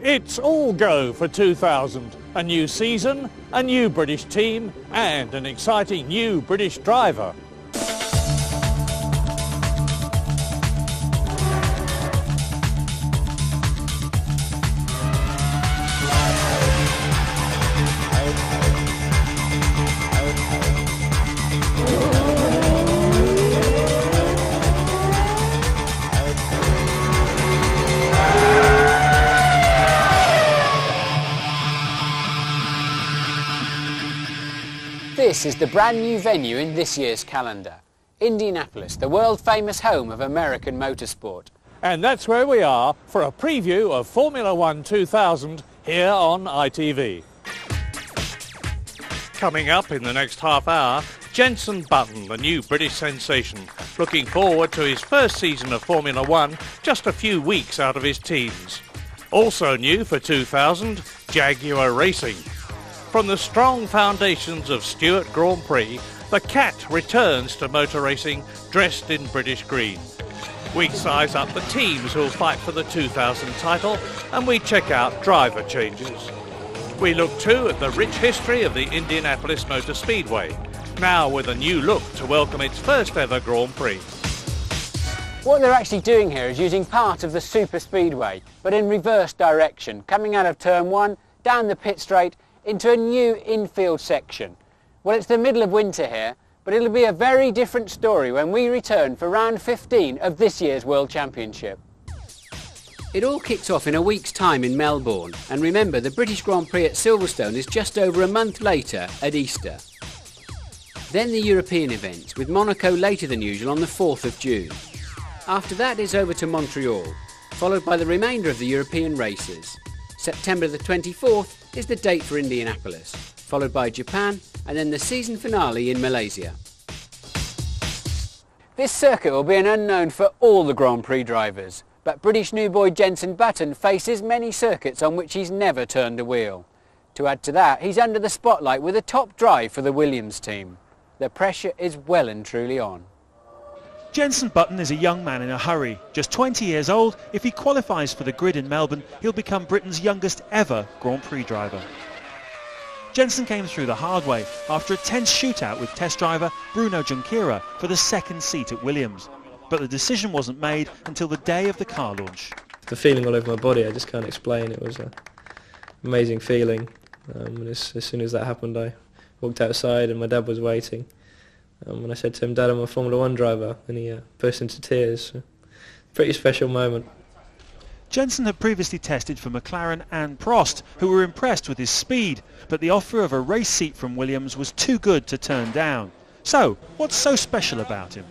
It's all go for 2000. A new season, a new British team and an exciting new British driver. This is the brand new venue in this year's calendar. Indianapolis, the world-famous home of American motorsport. And that's where we are for a preview of Formula 1 2000 here on ITV. Coming up in the next half hour, Jenson Button, the new British sensation, looking forward to his first season of Formula 1 just a few weeks out of his teens. Also new for 2000, Jaguar Racing. From the strong foundations of Stewart Grand Prix, the Cat returns to motor racing dressed in British green. We size up the teams who'll fight for the 2000 title and we check out driver changes. We look too at the rich history of the Indianapolis Motor Speedway, now with a new look to welcome its first ever Grand Prix. What they're actually doing here is using part of the Super Speedway, but in reverse direction, coming out of turn 1, down the pit straight, into a new infield section. Well, it's the middle of winter here, but it'll be a very different story when we return for round 15 of this year's World Championship. It all kicks off in a week's time in Melbourne, and remember the British Grand Prix at Silverstone is just over a month later at Easter. Then the European events, with Monaco later than usual on the 4th of June. After that it's over to Montreal, followed by the remainder of the European races. September the 24th is the date for Indianapolis, followed by Japan and then the season finale in Malaysia. This circuit will be an unknown for all the Grand Prix drivers, but British new boy Jenson Button faces many circuits on which he's never turned a wheel. To add to that, he's under the spotlight with a top drive for the Williams team. The pressure is well and truly on. Jenson Button is a young man in a hurry. Just 20 years old, if he qualifies for the grid in Melbourne, he'll become Britain's youngest ever Grand Prix driver. Jenson came through the hard way after a tense shootout with test driver Bruno Junqueira for the second seat at Williams. But the decision wasn't made until the day of the car launch. The feeling all over my body, I just can't explain. It was an amazing feeling. And as soon as that happened, I walked outside and my dad was waiting. And I said to him, "Dad, I'm a Formula 1 driver," and he burst into tears. Pretty special moment. Jenson had previously tested for McLaren and Prost, who were impressed with his speed, but the offer of a race seat from Williams was too good to turn down. So, what's so special about him?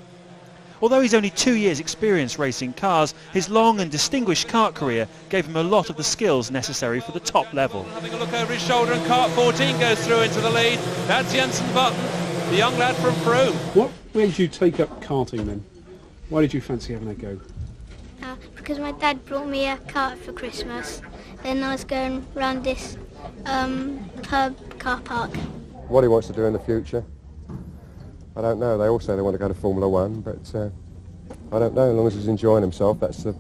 Although he's only 2 years' experience racing cars, his long and distinguished kart career gave him a lot of the skills necessary for the top level. Having a look over his shoulder, and kart 14 goes through into the lead. That's Jenson Button, the young lad from Peru. What made you take up karting then? Why did you fancy having a go? Because my dad brought me a kart for Christmas. Then I was going round this pub car park. What he wants to do in the future, I don't know. They all say they want to go to Formula 1, but I don't know. As long as he's enjoying himself, that's the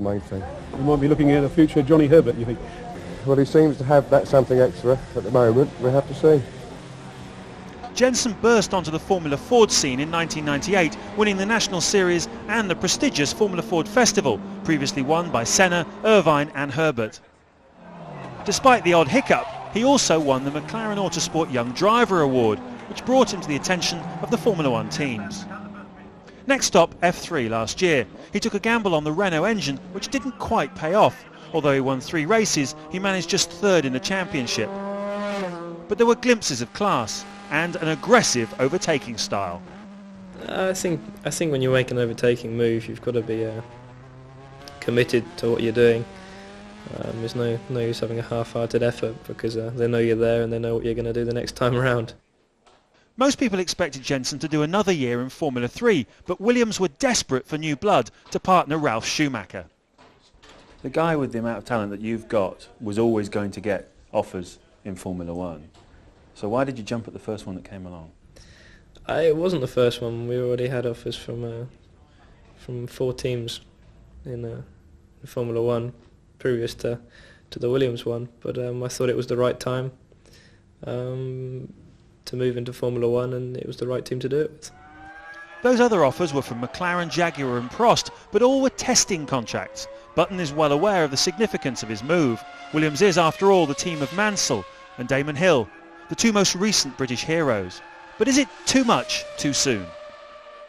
main thing. You might be looking at the future Johnny Herbert, you think? Well, he seems to have that something extra at the moment. We'll have to see. Jenson burst onto the Formula Ford scene in 1998, winning the National Series and the prestigious Formula Ford Festival, previously won by Senna, Irvine and Herbert. Despite the odd hiccup, he also won the McLaren Autosport Young Driver Award, which brought him to the attention of the Formula 1 teams. Next stop, F3 last year. He took a gamble on the Renault engine, which didn't quite pay off. Although he won 3 races, he managed just 3rd in the championship. But there were glimpses of class and an aggressive overtaking style. I think when you make an overtaking move, you've got to be committed to what you're doing. There's no use having a half-hearted effort because they know you're there and they know what you're going to do the next time around. Most people expected Jenson to do another year in Formula 3, but Williams were desperate for new blood to partner Ralf Schumacher. The guy with the amount of talent that you've got was always going to get offers in Formula 1. So why did you jump at the first one that came along? It wasn't the first one. We already had offers from 4 teams in Formula 1 previous to the Williams one, but I thought it was the right time to move into Formula One, and it was the right team to do it with. Those other offers were from McLaren, Jaguar and Prost, but all were testing contracts. Button is well aware of the significance of his move. Williams is, after all, the team of Mansell and Damon Hill, the two most recent British heroes. But is it too much too soon?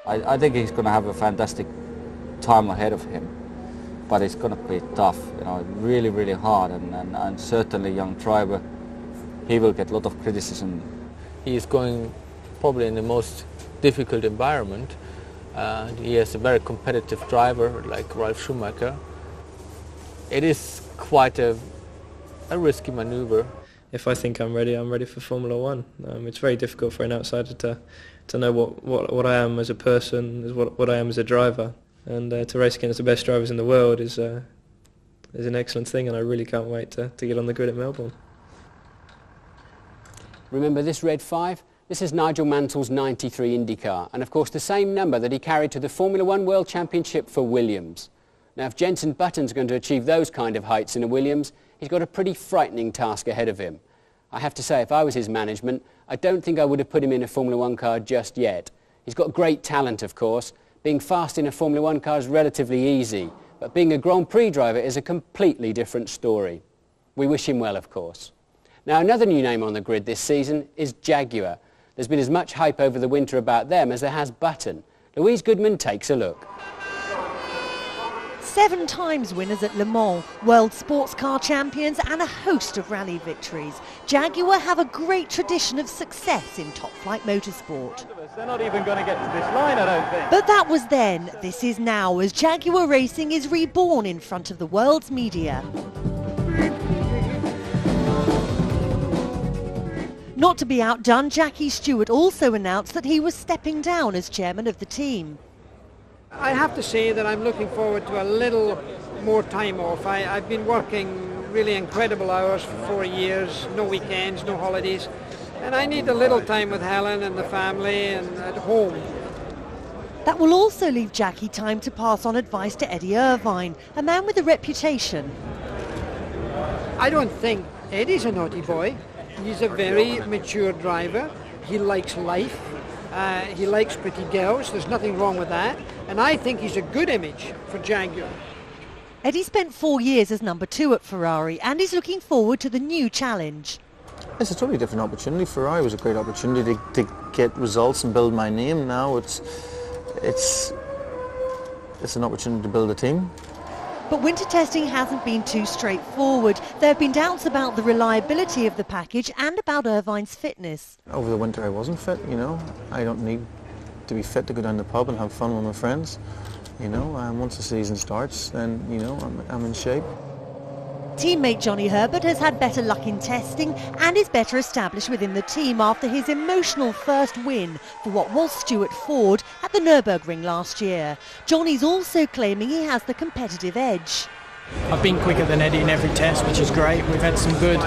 I think he's going to have a fantastic time ahead of him, but it's going to be tough, really, really hard, and certainly young driver, he will get a lot of criticism. He is going probably in the most difficult environment. He has a very competitive driver like Ralf Schumacher. It is quite a risky maneuver. If I think I'm ready for Formula One. It's very difficult for an outsider to know what I am as a person, what I am as a driver, and to race against the best drivers in the world is an excellent thing, and I really can't wait to get on the grid at Melbourne. Remember this red 5? This is Nigel Mansell's 93 IndyCar, and of course the same number that he carried to the Formula One World Championship for Williams. Now if Jenson Button's going to achieve those kind of heights in a Williams, he's got a pretty frightening task ahead of him. I have to say, if I was his management, I don't think I would have put him in a Formula One car just yet. He's got great talent, of course. Being fast in a Formula One car is relatively easy, but being a Grand Prix driver is a completely different story. We wish him well, of course. Now another new name on the grid this season is Jaguar. There's been as much hype over the winter about them as there has Button. Louise Goodman takes a look. 7 times winners at Le Mans, world sports car champions and a host of rally victories. Jaguar have a great tradition of success in top-flight motorsport. They're not even going to get to this line, I don't think. But that was then. This is now, as Jaguar Racing is reborn in front of the world's media. Not to be outdone, Jackie Stewart also announced that he was stepping down as chairman of the team. I have to say that I'm looking forward to a little more time off. I've been working really incredible hours for 4 years, no weekends, no holidays, and I need a little time with Helen and the family and at home. That will also leave Jackie time to pass on advice to Eddie Irvine, a man with a reputation. I don't think Eddie's a naughty boy. He's a very mature driver. He likes life. He likes pretty girls. There's nothing wrong with that. And I think he's a good image for Jaguar. Eddie spent 4 years as number 2 at Ferrari and is looking forward to the new challenge. It's a totally different opportunity. Ferrari was a great opportunity to get results and build my name. Now it's an opportunity to build a team. But winter testing hasn't been too straightforward. There have been doubts about the reliability of the package and about Irvine's fitness. Over the winter I wasn't fit, I don't need to be fit to go down the pub and have fun with my friends. Once the season starts, then, I'm in shape. Teammate Johnny Herbert has had better luck in testing and is better established within the team after his emotional first win for what was Stuart Ford at the Nürburgring last year. Johnny's also claiming he has the competitive edge. I've been quicker than Eddie in every test, which is great. We've had some good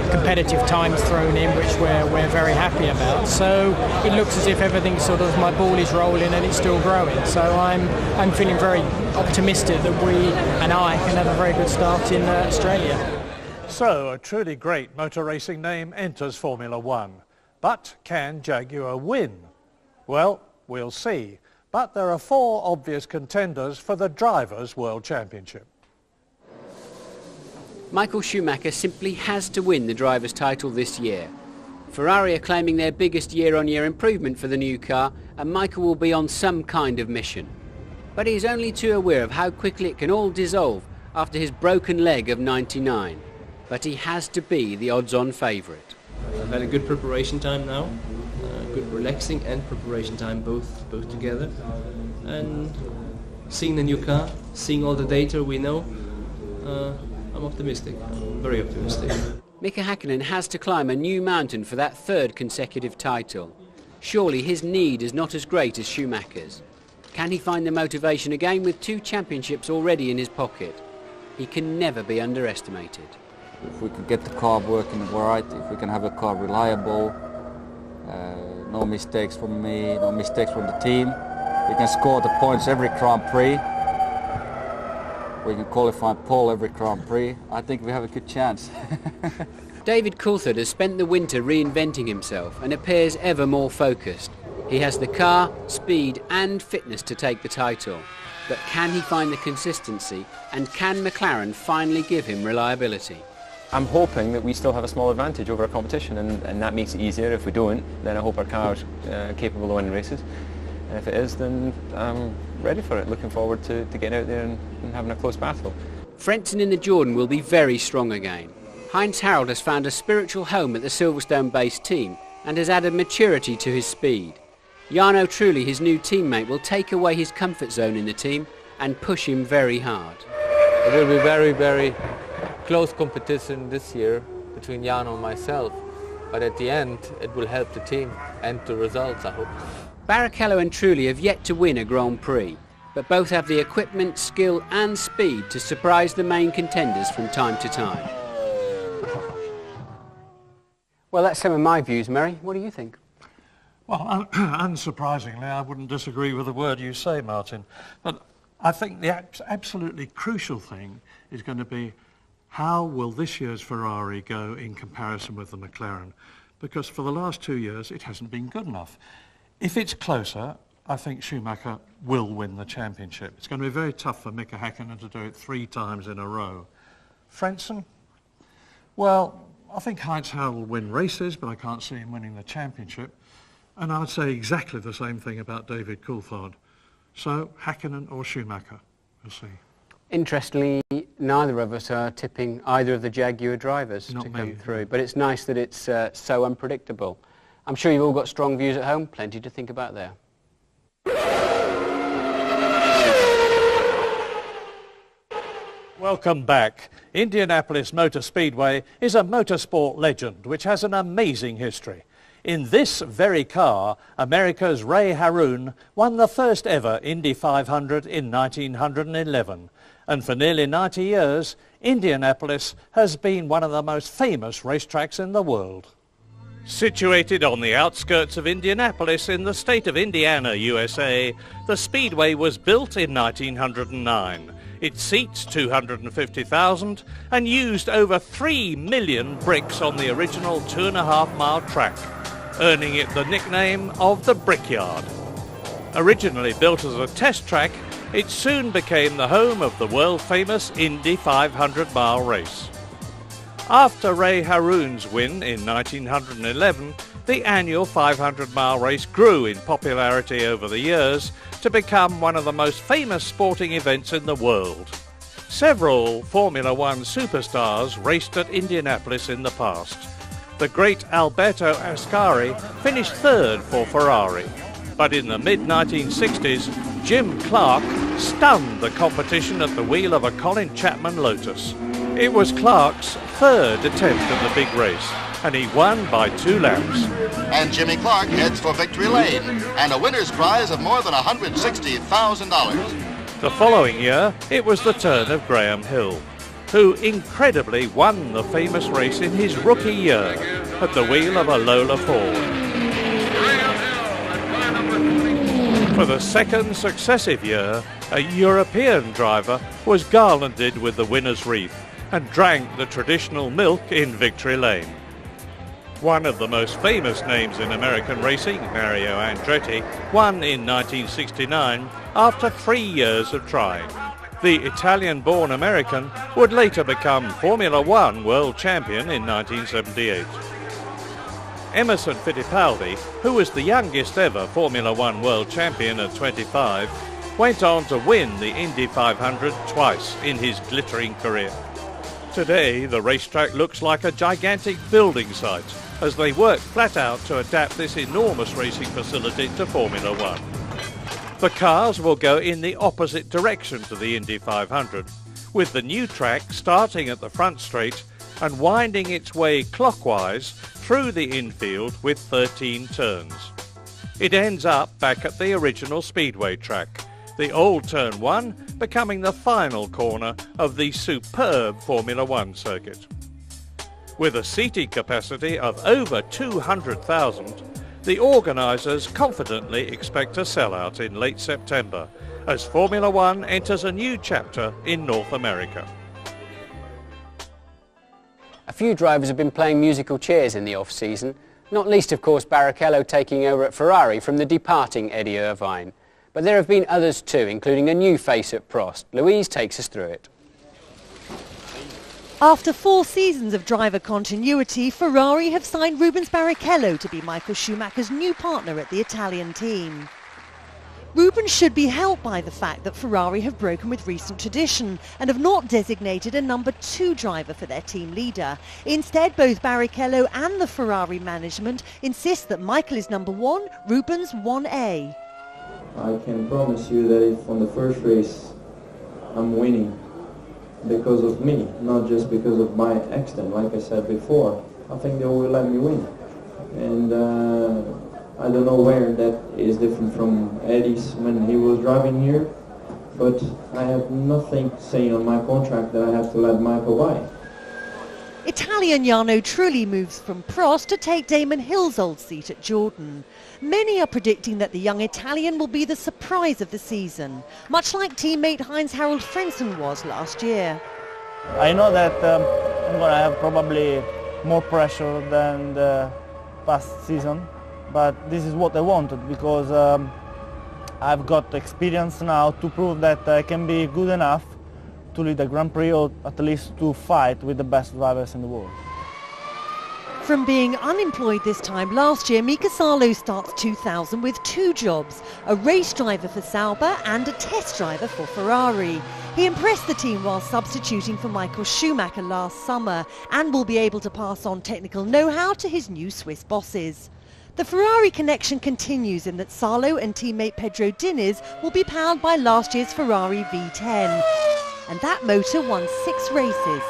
competitive times thrown in, which we're very happy about. So it looks as if everything my ball is rolling and it's still growing. So I'm feeling very optimistic that we and I can have a very good start in Australia. So a truly great motor racing name enters Formula One. But can Jaguar win? Well, we'll see. But there are 4 obvious contenders for the Drivers' World Championship. Michael Schumacher simply has to win the driver's title this year. Ferrari are claiming their biggest year-on-year improvement for the new car, and Michael will be on some kind of mission. But he is only too aware of how quickly it can all dissolve after his broken leg of '99. But he has to be the odds-on favourite. I've had a good preparation time now, good relaxing and preparation time both together, and seeing the new car, seeing all the data we know, I'm optimistic. I'm very optimistic. Mika Häkkinen has to climb a new mountain for that 3rd consecutive title. Surely his need is not as great as Schumacher's. Can he find the motivation again with 2 championships already in his pocket? He can never be underestimated. If we can get the car working right, if we can have a car reliable, no mistakes from me, no mistakes from the team, we can score the points every Grand Prix. we can qualify pole every Grand Prix, I think we have a good chance. David Coulthard has spent the winter reinventing himself and appears ever more focused. He has the car, speed and fitness to take the title. But can he find the consistency, and can McLaren finally give him reliability? I'm hoping that we still have a small advantage over our competition, and that makes it easier. If we don't, then I hope our car's capable of winning races. And if it is, then I'm ready for it. Looking forward to getting out there and having a close battle. Frentzen in the Jordan will be very strong again. Heinz Harald has found a spiritual home at the Silverstone-based team and has added maturity to his speed. Jarno Trulli, his new teammate, will take away his comfort zone in the team and push him very hard. It will be very, very close competition this year between Jarno and myself, but at the end it will help the team and the results, I hope. Barrichello and Trulli have yet to win a Grand Prix, but both have the equipment, skill and speed to surprise the main contenders from time to time. Well, that's some of my views, Murray. What do you think? Well, unsurprisingly, I wouldn't disagree with a word you say, Martin. But I think the absolutely crucial thing is going to be how will this year's Ferrari go in comparison with the McLaren? Because for the last 2 years, it hasn't been good enough. If it's closer, I think Schumacher will win the championship. It's going to be very tough for Mika Häkkinen to do it 3 times in a row. Frentzen? Well, I think Heinz Harald will win races, but I can't see him winning the championship. And I'd say exactly the same thing about David Coulthard. So, Häkkinen or Schumacher, we'll see. Interestingly, neither of us are tipping either of the Jaguar drivers Not to me. come through, but it's nice that it's so unpredictable. I'm sure you've all got strong views at home, plenty to think about there. Welcome back. Indianapolis Motor Speedway is a motorsport legend which has an amazing history. In this very car, America's Ray Harroun won the first ever Indy 500 in 1911. And for nearly 90 years, Indianapolis has been one of the most famous racetracks in the world. Situated on the outskirts of Indianapolis in the state of Indiana, USA, the Speedway was built in 1909. It seats 250,000 and used over 3 million bricks on the original 2.5-mile track, earning it the nickname of the Brickyard. Originally built as a test track, it soon became the home of the world-famous Indy 500-mile race. After Ray Harroun's win in 1911, the annual 500-mile race grew in popularity over the years to become one of the most famous sporting events in the world. Several Formula One superstars raced at Indianapolis in the past. The great Alberto Ascari finished third for Ferrari, but in the mid-1960s, Jim Clark stunned the competition at the wheel of a Colin Chapman Lotus. It was Clark's third attempt at the big race, and he won by 2 laps. And Jimmy Clark heads for victory lane, and a winner's prize of more than $160,000. The following year, it was the turn of Graham Hill, who incredibly won the famous race in his rookie year at the wheel of a Lola Ford. For the second successive year, a European driver was garlanded with the winner's wreath and drank the traditional milk in victory lane. One of the most famous names in American racing, Mario Andretti, won in 1969 after 3 years of trying. The Italian-born American would later become Formula One world champion in 1978. Emerson Fittipaldi, who was the youngest ever Formula One world champion at 25, went on to win the Indy 500 twice in his glittering career. Today, the racetrack looks like a gigantic building site as they work flat out to adapt this enormous racing facility to Formula One. The cars will go in the opposite direction to the Indy 500, with the new track starting at the front straight and winding its way clockwise through the infield with 13 turns. It ends up back at the original Speedway track, the old Turn 1 becoming the final corner of the superb Formula One circuit. With a seating capacity of over 200,000, the organisers confidently expect a sellout in late September as Formula One enters a new chapter in North America. A few drivers have been playing musical chairs in the off-season, not least of course Barrichello taking over at Ferrari from the departing Eddie Irvine. But there have been others too, including a new face at Prost. Louise takes us through it. After 4 seasons of driver continuity, Ferrari have signed Rubens Barrichello to be Michael Schumacher's new partner at the Italian team. Rubens should be helped by the fact that Ferrari have broken with recent tradition and have not designated a number 2 driver for their team leader. Instead, both Barrichello and the Ferrari management insist that Michael is number 1, Rubens 1A. I can promise you that if on the first race I'm winning because of me, not just because of my accident, like I said before, I think they will let me win. And I don't know where that is different from Eddie's when he was driving here, but I have nothing saying on my contract that I have to let Michael buy. Italian Jarno Trulli moves from Prost to take Damon Hill's old seat at Jordan. Many are predicting that the young Italian will be the surprise of the season, much like teammate Heinz-Harald Frentzen was last year. I know that I'm going to have probably more pressure than the past season, but this is what I wanted because I've got experience now to prove that I can be good enough to lead a Grand Prix or at least to fight with the best drivers in the world. From being unemployed this time last year, Mika Salo starts 2000 with 2 jobs, a race driver for Sauber and a test driver for Ferrari. He impressed the team while substituting for Michael Schumacher last summer and will be able to pass on technical know-how to his new Swiss bosses. The Ferrari connection continues in that Salo and teammate Pedro Diniz will be powered by last year's Ferrari V10. And that motor won 6 races.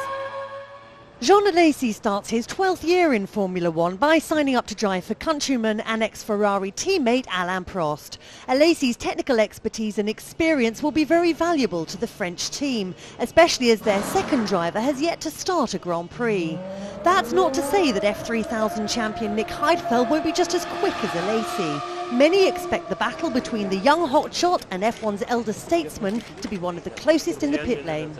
Jean Alesi starts his 12th year in Formula One by signing up to drive for countryman and ex-Ferrari teammate Alain Prost. Alesi's technical expertise and experience will be very valuable to the French team, especially as their second driver has yet to start a Grand Prix. That's not to say that F3000 champion Nick Heidfeld won't be just as quick as Alesi. Many expect the battle between the young hotshot and F1's elder statesman to be one of the closest in the pit lane.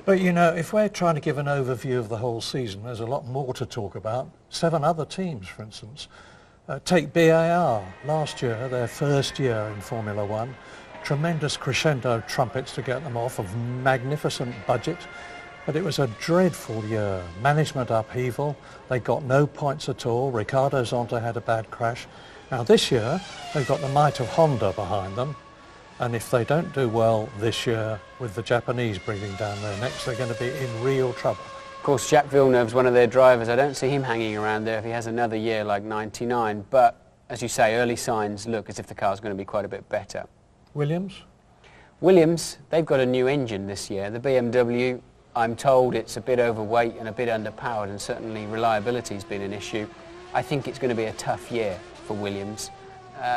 But you know, if we're trying to give an overview of the whole season, there's a lot more to talk about. 7 other teams, for instance. Take BAR, last year, their first year in Formula One. Tremendous crescendo trumpets to get them off, of magnificent budget. But it was a dreadful year. Management upheaval, they got no points at all. Ricardo Zonta had a bad crash. Now this year, they've got the might of Honda behind them. And if they don't do well this year with the Japanese breathing down their necks, they're going to be in real trouble. Of course, Jacques Villeneuve's one of their drivers. I don't see him hanging around there if he has another year like 99. But, as you say, early signs look as if the car's going to be quite a bit better. Williams? Williams, they've got a new engine this year. The BMW, I'm told it's a bit overweight and a bit underpowered, and certainly reliability's been an issue. I think it's going to be a tough year for Williams.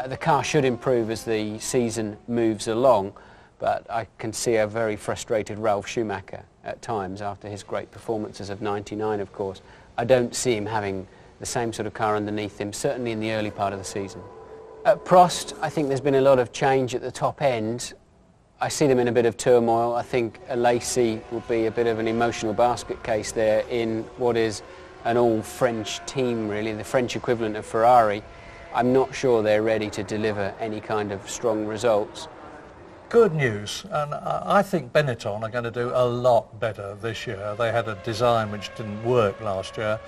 The car should improve as the season moves along, but I can see a very frustrated Ralf Schumacher at times after his great performances of 99, of course. I don't see him having the same sort of car underneath him, certainly in the early part of the season. At Prost, I think there's been a lot of change at the top end. I see them in a bit of turmoil. I think Alesi will be a bit of an emotional basket case there in what is an all-French team, really, the French equivalent of Ferrari. I'm not sure they're ready to deliver any kind of strong results. Good news, and I think Benetton are going to do a lot better this year. They had a design which didn't work last year.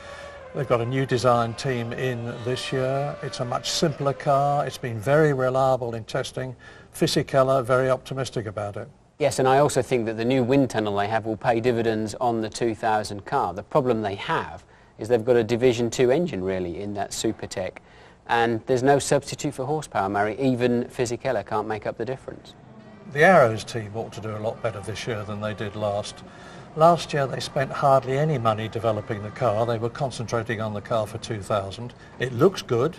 They've got a new design team in this year. It's a much simpler car. It's been very reliable in testing. Fisichella very optimistic about it. Yes, and I also think that the new wind tunnel they have will pay dividends on the 2000 car. The problem they have is they've got a Division 2 engine really in that Supertech. And there's no substitute for horsepower, Murray. Even Fisichella can't make up the difference. The Arrows team ought to do a lot better this year than they did last. Last year they spent hardly any money developing the car. They were concentrating on the car for 2000. It looks good.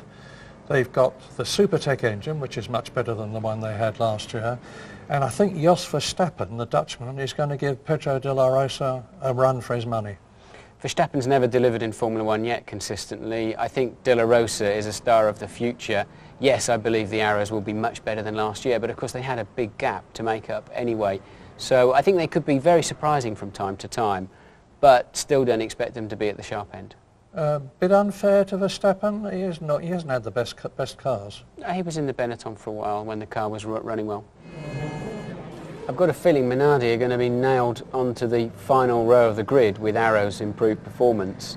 They've got the Supertech engine, which is much better than the one they had last year. And I think Jos Verstappen, the Dutchman, is going to give Pedro de la Rosa a run for his money. Verstappen's never delivered in Formula 1 yet consistently. I think De La Rosa is a star of the future. Yes, I believe the Arrows will be much better than last year, but of course they had a big gap to make up anyway. So I think they could be very surprising from time to time, but still don't expect them to be at the sharp end. Bit unfair to Verstappen. He hasn't had the best cars. He was in the Benetton for a while when the car was running well. I've got a feeling Minardi are going to be nailed onto the final row of the grid with Arrow's improved performance.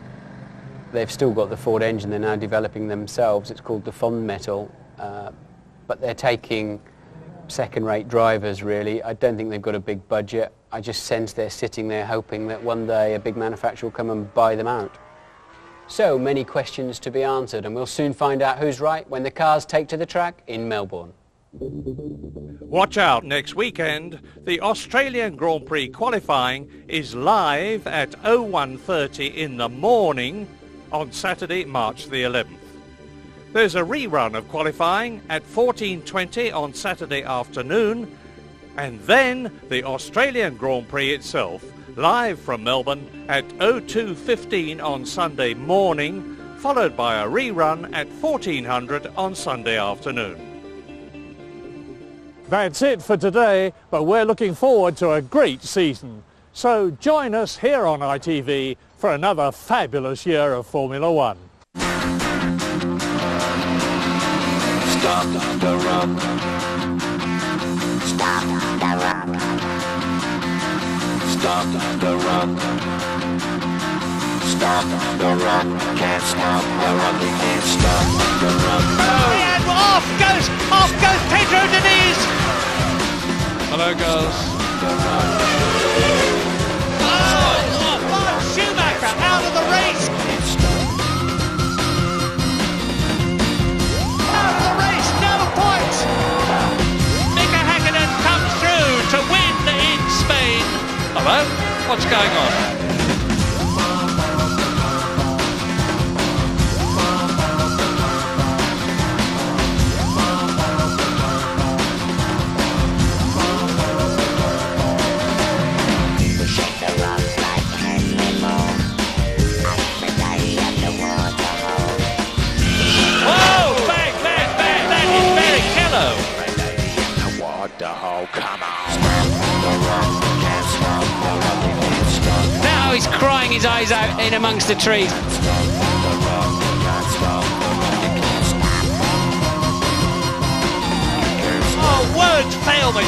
They've still got the Ford engine they're now developing themselves. It's called the Fond Metal, but they're taking second-rate drivers, really. I don't think they've got a big budget. I just sense they're sitting there hoping that one day a big manufacturer will come and buy them out. So many questions to be answered, and we'll soon find out who's right when the cars take to the track in Melbourne. Watch out next weekend. The Australian Grand Prix qualifying is live at 01:30 in the morning on Saturday, March the 11th. There's a rerun of qualifying at 14:20 on Saturday afternoon, and then the Australian Grand Prix itself, live from Melbourne at 02:15 on Sunday morning, followed by a rerun at 1400 on Sunday afternoon. That's it for today, but we're looking forward to a great season. So join us here on ITV for another fabulous year of Formula 1. Stop the run. Stop the run. Stop the run. Stop the run. Can't stop the run. You can't stop the run. Oh, and off goes Pedro Diniz. Hello, girls. Oh, Schumacher out of the race. Out of the race, no points. Mika Häkkinen comes through to win in Spain. Hello, what's going on? Now he's crying his eyes out in amongst the trees. Oh, words fail me.